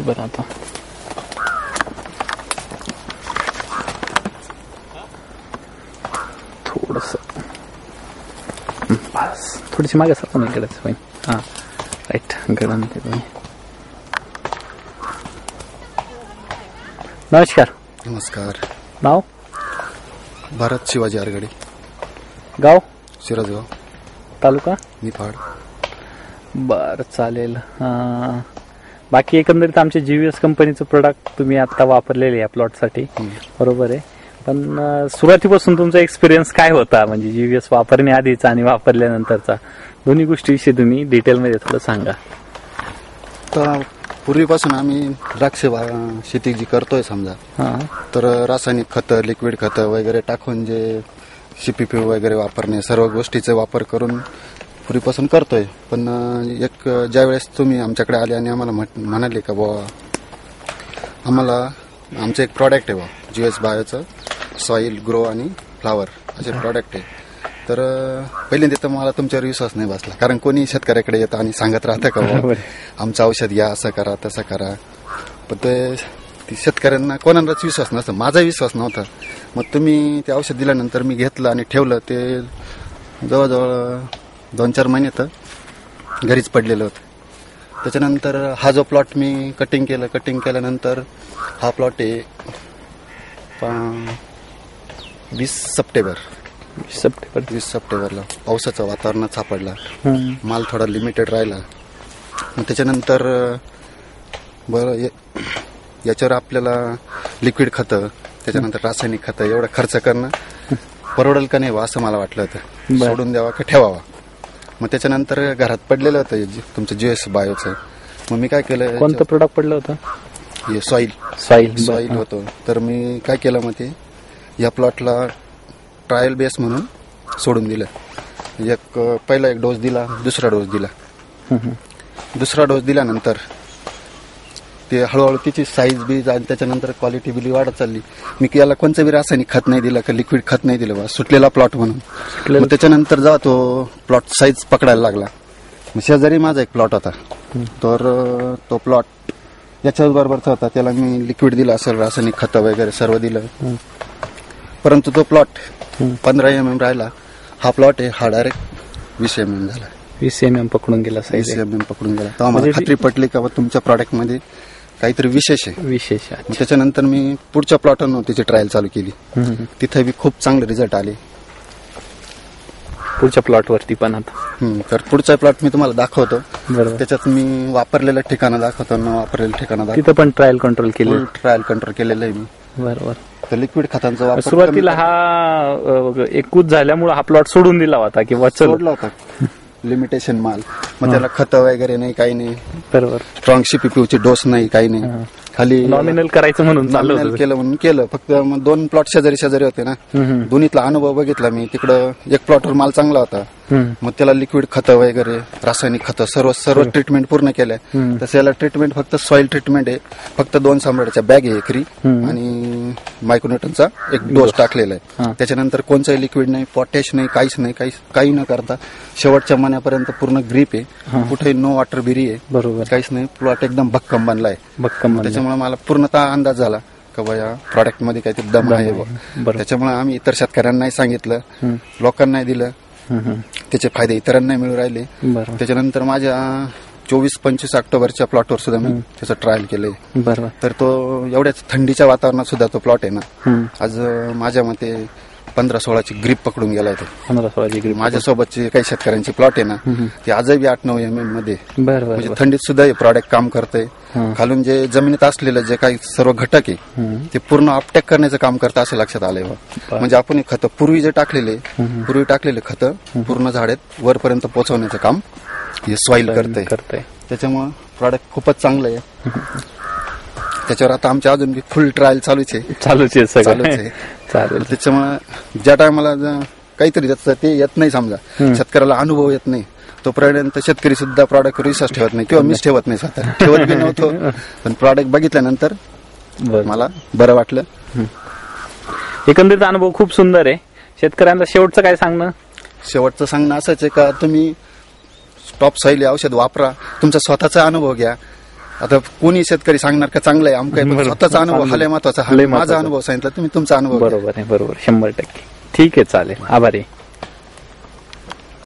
बरं आता थोडस बस थोडीशी मागे सरकून इकडेच होईल. हां राईट गडन ते तुम्ही. नमस्कार. नमस्कार. नाव? भारत शिवाजी आरगडे. गाव? शिरसगाव. तालुका? निफाड. बरं चालेल. बाकी एकंदरीत आमच्या GVS कंपनीचं प्रोडक्ट तुम्ही आता वापरलेले आहे प्लॉटसाठी, बरोबर आहे. पण सुरुवातीपासून तुमचा एक्सपिरियन्स काय होता, म्हणजे GVS वापरण्याआधीचा आणि वापरल्यानंतरचा, दोन्ही गोष्टीविषयी तुम्ही डिटेलमध्ये थोडं सांगा. तर पूर्वीपासून आम्ही द्राक्ष शेती जी करतोय समजा, तर रासायनिक खतं, लिक्विड खतं वगैरे टाकून जे CPP वगैरे वापरणे, सर्व गोष्टीचा वापर करून पूर्वीपासून करतोय. पण एक ज्या वेळेस तुम्ही आमच्याकडे आले आणि आम्हाला म्हणाले का बुवा आम्हाला आमचं एक प्रॉडक्ट आहे बुवा GVS बायोचं सॉईल ग्रो आणि फ्लावर असे प्रॉडक्ट आहे. तर पहिल्यांदा तर मला तुमच्यावर विश्वास नाही बसला, कारण कोणी शेतकऱ्याकडे येतं आणि सांगत राहतं का बुवा आमचं औषध घ्या, असं करा तसं करा. पण ते शेतकऱ्यांना कोणालाच विश्वास नसतं, माझा विश्वास नव्हता. मग तुम्ही ते औषध दिल्यानंतर मी घेतलं आणि ठेवलं. ते जवळजवळ 2-4 महिने तर घरीच पडलेलं होतं. त्याच्यानंतर हा जो प्लॉट मी कटिंग केल्यानंतर हा प्लॉट आहे 20 सप्टेंबरला पावसाचं वातावरणात सापडला. माल थोडा लिमिटेड राहिला. मग त्याच्यानंतर बरं याच्यावर आपल्याला लिक्विड खतं, त्याच्यानंतर रासायनिक खतं एवढा खर्च करणं परवडेल का नाही असं मला वाटलं होतं. सोडून द्यावा का ठेवावा. मग त्याच्यानंतर घरात पडलेलं होतं तुमचं GVS बायोचं. मग मी काय केलं, कोणतं प्रोडक्ट पडलं होतं? हे सॉईल होतं. तर मी काय केलं, मग ते या प्लॉटला ट्रायल बेस म्हणून सोडून दिलं. पहिला एक डोस दिला, दुसरा डोस दिल्यानंतर ते हळूहळू तिची साईज बी आणि त्याच्यानंतर क्वालिटी बी वाढत चालली. मी याला कोणतं बी रासायनिक खत नाही दिलं का लिक्विड खत नाही दिलं, सुटलेला प्लॉट म्हणून. मग त्याच्यानंतर जेव्हा तो प्लॉट साईज पकडायला लागला, मग शेजारी माझा एक प्लॉट होता, तर तो प्लॉट याच्याच बरोबरचा होता. त्याला मी लिक्विड दिलं असेल, रासायनिक खतं वगैरे सर्व दिलं. परंतु तो प्लॉट 15 mm राहिला. हा प्लॉट आहे, हा डायरेक्ट 20 mm झाला. 20 mm पकडून गेला, 20 mm पकडून गेला. तेव्हा मला खात्री पटली का तुमच्या प्रॉडक्टमध्ये काहीतरी विशेष आहे. त्याच्यानंतर मी पुढच्या प्लॉटवर त्याची ट्रायल चालू केली. तिथे बी खूप चांगले रिझल्ट आले. पुढच्या प्लॉटवरती पण आता तर पुढचा प्लॉट मी तुम्हाला दाखवतो. त्याच्यात मी वापरलेलं ठिकाणं दाखवतो, न वापरलेलं ठिकाणं दाखवतो. तिथं पण ट्रायल कंट्रोल केलेलं आहे मी. बरोबर. तर लिक्विड खतांचा वापर सुरुवातीला हा एकूच झाल्यामुळे हा प्लॉट सोडून दिला होता किंवा सोडला होता, लिमिटेशन माल. मग त्याला खतं वगैरे नाही, काही नाही. बरोबर. स्ट्रॉंग CPP डोस नाही, काही नाही. खाली नॉमिनल करायचं म्हणून केलं. फक्त 2 प्लॉट शेजारी होते ना, दोन्हीतला अनुभव बघितला मी. तिकडं एक प्लॉटवर माल चांगला होता, मग त्याला लिक्विड खतं वगैरे, रासायनिक खतं सर्व ट्रीटमेंट पूर्ण केल्या. तसं याला ट्रीटमेंट फक्त सॉइल ट्रीटमेंट आहे. फक्त 2 सम्राटच्या बॅग आहे एकरी आणि मायक्रोन्यूटनचा एक डोस टाकलेला आहे. त्याच्यानंतर कोणचंही लिक्विड नाही, पोटॅश नाही, काहीच नाही, काही न करता शेवटच्या महिन्यापर्यंत पूर्ण ग्रीप आहे. कुठेही नो वॉटर बिरी आहे, बरोबर, काहीच नाही. प्लॉट एकदम भक्कम बनलाय. त्याच्यामुळे मला पूर्णतः अंदाज झाला का बा या प्रॉडक्ट मध्ये काहीतरी दम आहे. त्याच्यामुळे आम्ही इतर शेतकऱ्यांनाही सांगितलं, लोकांनाही दिलं. त्याचे फायदे इतरांना मिळू राहिले. त्याच्यानंतर माझ्या 24-25 ऑक्टोबरच्या प्लॉटवर सुद्धा मी त्याचं ट्रायल केलंय. तर तो एवढ्याच थंडीच्या वातावरणात सुद्धा तो प्लॉट आहे ना, आज माझ्या मते 15-16ची ग्रीप पकडून गेला होता. 15-16ची ग्रीप. माझ्यासोबतचे काही शेतकऱ्यांची प्लॉट आहे ना, ते आजही 8-9 mm मध्ये, म्हणजे थंडीत सुद्धा हे प्रॉडक्ट काम करतंय. खालून जे जमिनीत असलेलं जे काही सर्व घटक आहे ते पूर्ण अपटॅक करण्याचं काम करतं असं लक्षात आलंय. म्हणजे आपण खतं पूर्वी टाकलेले खतं पूर्ण झाडेत वरपर्यंत पोहोचवण्याचं काम हे सॉईल करतंय. त्याच्यामुळे प्रॉडक्ट खूपच चांगलं आहे. त्याच्यावर आता आमच्या अजून फुल ट्रायल चालूच आहे. त्याच्यामुळे ज्या टायमाला काहीतरी ते येत नाही, समजा शेतकऱ्याला अनुभव येत नाही, तोपर्यंत शेतकरी सुद्धा प्रॉडक्ट विश्वास ठेवत नाही किंवा मीच ठेवत नाही, स्वतः ठेवत बी नव्हतो. पण प्रॉडक्ट बघितल्यानंतर मला बरं वाटलं. एकंदरीत अनुभव खूप सुंदर आहे. शेतकऱ्यांना शेवटचं काय सांगणं? शेवटचं सांगणं असंच आहे का तुम्ही टॉप सॉईल औषध वापरा, तुमचा स्वतःचा अनुभव घ्या. आता कोणी शेतकरी सांगणार का चांगलं आहे आमका आहे, पण स्वतःचा अनुभव हा लय महत्वाचा. लय माझा महत्वाचा. अनुभव सांगितला, तुम्ही तुमचा अनुभव घ्या. बरोबर आहे 100%. ठीक आहे, चालेल, आभारी.